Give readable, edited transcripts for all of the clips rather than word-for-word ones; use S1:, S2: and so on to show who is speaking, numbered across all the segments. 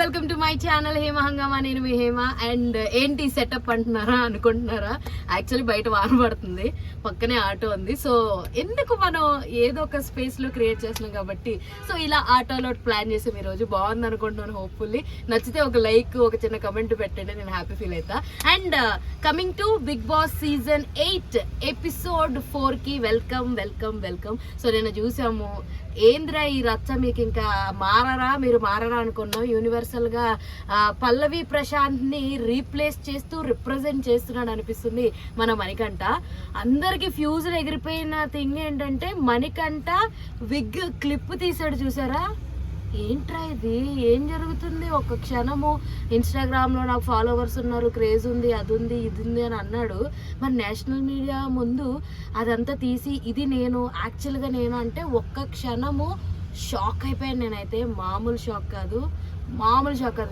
S1: Welcome to my channel Hema హంగామా. నేను మీ Hema. And ఏంటి సెటప్ అంటున్నారా అనుకుంటున్నారా? యాక్చువల్లీ బయట వాన పడుతుంది, పక్కనే ఆటో ఉంది. సో ఎందుకు మనం ఏదో ఒక స్పేస్ లో క్రియేట్ చేస్తున్నాం కాబట్టి సో ఇలా ఆటోలో ప్లాన్ చేసాం ఈ రోజు. బాగుంది అనుకుంటున్నాను. హోప్ఫుల్లీ నచ్చితే ఒక లైక్, ఒక చిన్న కమెంట్ పెట్టండి, నేను హ్యాపీ ఫీల్ అవుతా. And coming to Bigg Boss season 8 episode 4 కి వెల్కమ్ వెల్కమ్ వెల్కమ్. సో నేను చూసాము, ఏంద్రా ఈ రచ్చ, మీకు ఇంకా మీరు మారరా అనుకున్నాం. యూనివర్సల్ గా పల్లవి ప్రశాంత్ ని రీప్లేస్ చేస్తూ రిప్రజెంట్ చేస్తున్నాడు అనిపిస్తుంది మన మణికంఠ. అందరికి ఫ్యూజ్ ఎగిరిపోయిన థింగ్ ఏంటంటే మణికంఠ విగ్ క్లిప్ తీసాడు, చూసారా? ఏంట్రా ఇది, ఏం జరుగుతుంది? ఒక క్షణము ఇన్స్టాగ్రామ్లో నాకు ఫాలోవర్స్ ఉన్నారు, క్రేజ్ ఉంది, అది ఉంది, ఇది ఉంది అని అన్నాడు. మరి నేషనల్ మీడియా ముందు అదంతా తీసి ఇది నేను యాక్చువల్గా నేను అంటే ఒక్క క్షణము షాక్ అయిపోయాను నేనైతే. మామూలు షాక్ కాదు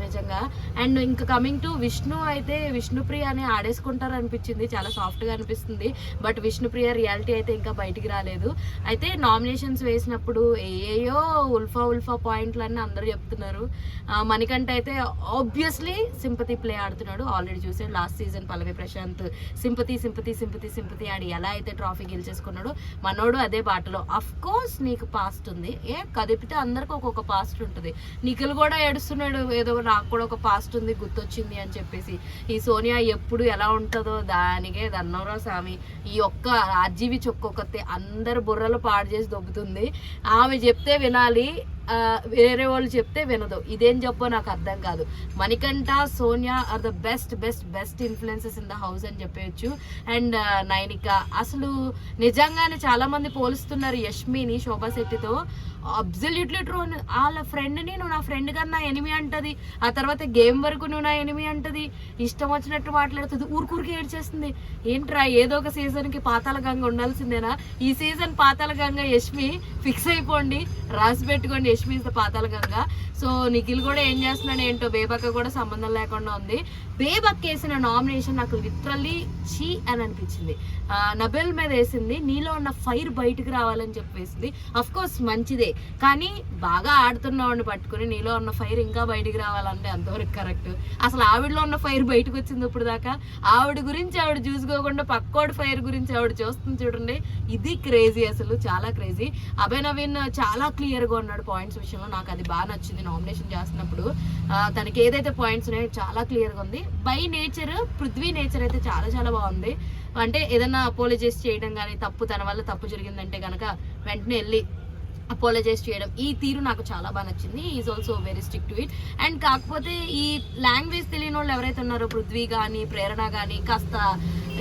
S1: నిజంగా. అండ్ ఇంకా కమింగ్ టు విష్ణు, అయితే విష్ణుప్రియ అని ఆడేసుకుంటారు అనిపించింది, చాలా సాఫ్ట్గా అనిపిస్తుంది. బట్ విష్ణుప్రియ రియాలిటీ అయితే ఇంకా బయటికి రాలేదు. అయితే నామినేషన్స్ వేసినప్పుడు ఏయో ఉల్ఫా పాయింట్లు అని అందరూ చెప్తున్నారు. మణికంఠ అయితే ఆబ్వియస్లీ సింపతి ప్లే ఆడుతున్నాడు. ఆల్రెడీ చూసాడు లాస్ట్ సీజన్ పల్లవి ప్రశాంత్ సింపతి ఆడి ఎలా అయితే ట్రాఫీ గెలిచేసుకున్నాడో మనోడు అదే బాటలో. అఫ్ కోర్స్ నీకు పాస్ట్ ఉంది, కదిపితే అందరికి ఒక్కొక్క పాస్ట్ ఉంటుంది. నిఖిల్ కూడా ఏడుస్తున్నాడు, ఏదో నాకు కూడా ఒక పాస్ట్ ఉంది, గుర్తొచ్చింది అని చెప్పేసి. ఈ సోనియా ఎప్పుడు ఎలా ఉంటుందో దానికే దన్నవరా స్వామి. ఈ ఒక్క ఆర్జీవి చొక్కొక్కతే అందరు బుర్రలు పాడు చేసి దొబ్బుతుంది. ఆమె చెప్తే వినాలి, వేరే వాళ్ళు చెప్తే వినదు. ఇదేం చెప్పో నాకు అర్థం కాదు. Manikanta, Sonia are the best influences in the house అని చెప్పవచ్చు. అండ్ నైనిక అసలు నిజంగానే చాలా మంది పోలుస్తున్నారు యష్మిని శోభా శెట్టితో. Absolutely true. వాళ్ళ ఫ్రెండ్ని నువ్వు నా ఫ్రెండ్ కన్నా ఎనిమి అంటది, ఆ తర్వాత గేమ్ వరకు నువ్వు నా ఎనిమి అంటది, ఇష్టం వచ్చినట్టు మాట్లాడుతుంది, ఊరికి ఏడ్చేస్తుంది. ఏంట్రా ఏదో ఒక సీజన్కి పాతాళ గంగ ఉండాల్సిందేనా? ఈ సీజన్ పాతాళ గంగ యష్మి, ఫిక్స్ అయిపోండి, రాసి పెట్టుకోండి, యష్మి ఇస్ ద పాతాళ గంగ. సో నిఖిల్ కూడా ఏం చేస్తున్నాడు ఏంటో, బేబక్క కూడా సంబంధం లేకుండా ఉంది. బేబక్క వేసిన నామినేషన్ నాకు లిటరల్లీ చీ అని అనిపించింది. నబెల్ మీద వేసింది, నీలో ఉన్న ఫైర్ బయటకు రావాలని చెప్పేసింది. అఫ్ కోర్స్ మంచిదే, కానీ బాగా ఆడుతున్నవాడిని పట్టుకుని నీలో ఉన్న ఫైర్ ఇంకా బయటికి రావాలంటే అంతవరకు కరెక్ట్. అసలు ఆవిడలో ఉన్న ఫైర్ బయటకు వచ్చింది ఇప్పుడు దాకా. ఆవిడ గురించి ఆవిడ చూసుకోకుండా పక్కోడి ఫైర్ గురించి ఆవిడ చూస్తుంది చూడండి. ఇది క్రేజీ, అసలు చాలా క్రేజీ. అభయ్ నవీన్ చాలా క్లియర్గా ఉన్నాడు పాయింట్స్ విషయంలో, నాకు అది బాగా నచ్చింది. నామినేషన్ చేస్తున్నప్పుడు తనకి ఏదైతే పాయింట్స్ ఉన్నాయో చాలా క్లియర్గా ఉంది. బై నేచర్ పృథ్వీ నేచర్ అయితే చాలా బాగుంది. అంటే ఏదన్నా అపోలజైజ్ చేయడం కానీ, తన వల్ల తప్పు జరిగిందంటే కనుక వెంటనే వెళ్ళి అపోలజైజ్ చేయడం, ఈ తీరు నాకు చాలా బాగా నచ్చింది. Is also very strict to it. And కాకపోతే ఈ లాంగ్వేజ్ తెలియని వాళ్ళు ఎవరైతే ఉన్నారో, పృథ్వీ కానీ ప్రేరణ కానీ కాస్త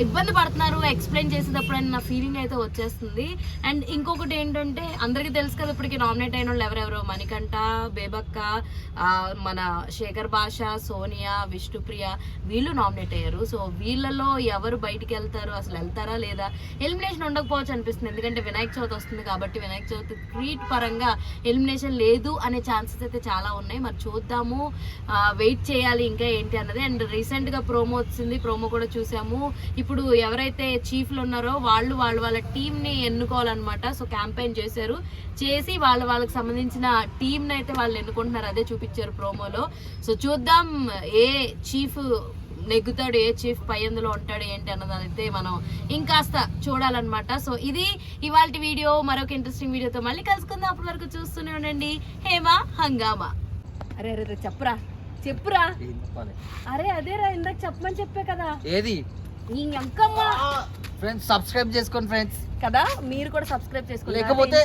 S1: ఇబ్బంది పడుతున్నారు ఎక్స్ప్లెయిన్ చేసేటప్పుడు అని నా ఫీలింగ్ అయితే వచ్చేస్తుంది. అండ్ ఇంకొకటి ఏంటంటే అందరికీ తెలుసు కదా ఇప్పటికి నామినేట్ అయిన వాళ్ళు ఎవరెవరో, మణికంఠ, బేబక్క, మన శేఖర్ భాష, సోనియా, విష్ణుప్రియ, వీళ్ళు నామినేట్ అయ్యారు. సో వీళ్ళలో ఎవరు బయటికి వెళ్తారు, అసలు వెళ్తారా లేదా? ఎలిమినేషన్ ఉండకపోవచ్చు అనిపిస్తుంది, ఎందుకంటే వినాయక చవితి వస్తుంది కాబట్టి. వినాయక చవితి ట్రీట్ పరంగా ఎలిమినేషన్ లేదు అనే ఛాన్సెస్ అయితే చాలా ఉన్నాయి. మరి చూద్దాము, వెయిట్ చేయాలి ఇంకా ఏంటి అన్నది. అండ్ రీసెంట్గా ప్రోమో వచ్చింది, ప్రోమో కూడా చూసాము. ఇప్పుడు ఎవరైతే చీఫ్లు ఉన్నారో వాళ్ళ టీంని ఎన్నుకోవాలన్నమాట. సో క్యాంపెయిన్ చేసి వాళ్ళకి సంబంధించిన టీంని అయితే వాళ్ళు ఎన్నుకుంటున్నారు, అదే చూపించారు ప్రోమోలో. సో చూద్దాం ఏ చీఫ్ నెగ్గుతాడు, ఏ చీఫ్ పై అందులో ఉంటాడు ఏంటి అన్నది అయితే మనం ఇంకాస్త చూడాలన్నమాట. సో ఇది ఇవాల్టి వీడియో. మరొక ఇంట్రెస్టింగ్ వీడియోతో మళ్ళీ కలుసుకుందాం. అప్పటి వరకు చూస్తూనే ఉండండి హేమ హంగామా. అరే చెప్పురా. అరే అదేరా, ఇందాక చెప్పమని చెప్పే కదా. ఏది?
S2: ఫ్రెండ్స్ సబ్స్క్రైబ్ చేసుకోండి ఫ్రెండ్స్
S1: కదా, మీరు కూడా సబ్స్క్రైబ్ చేసుకోండి,
S2: లేకపోతే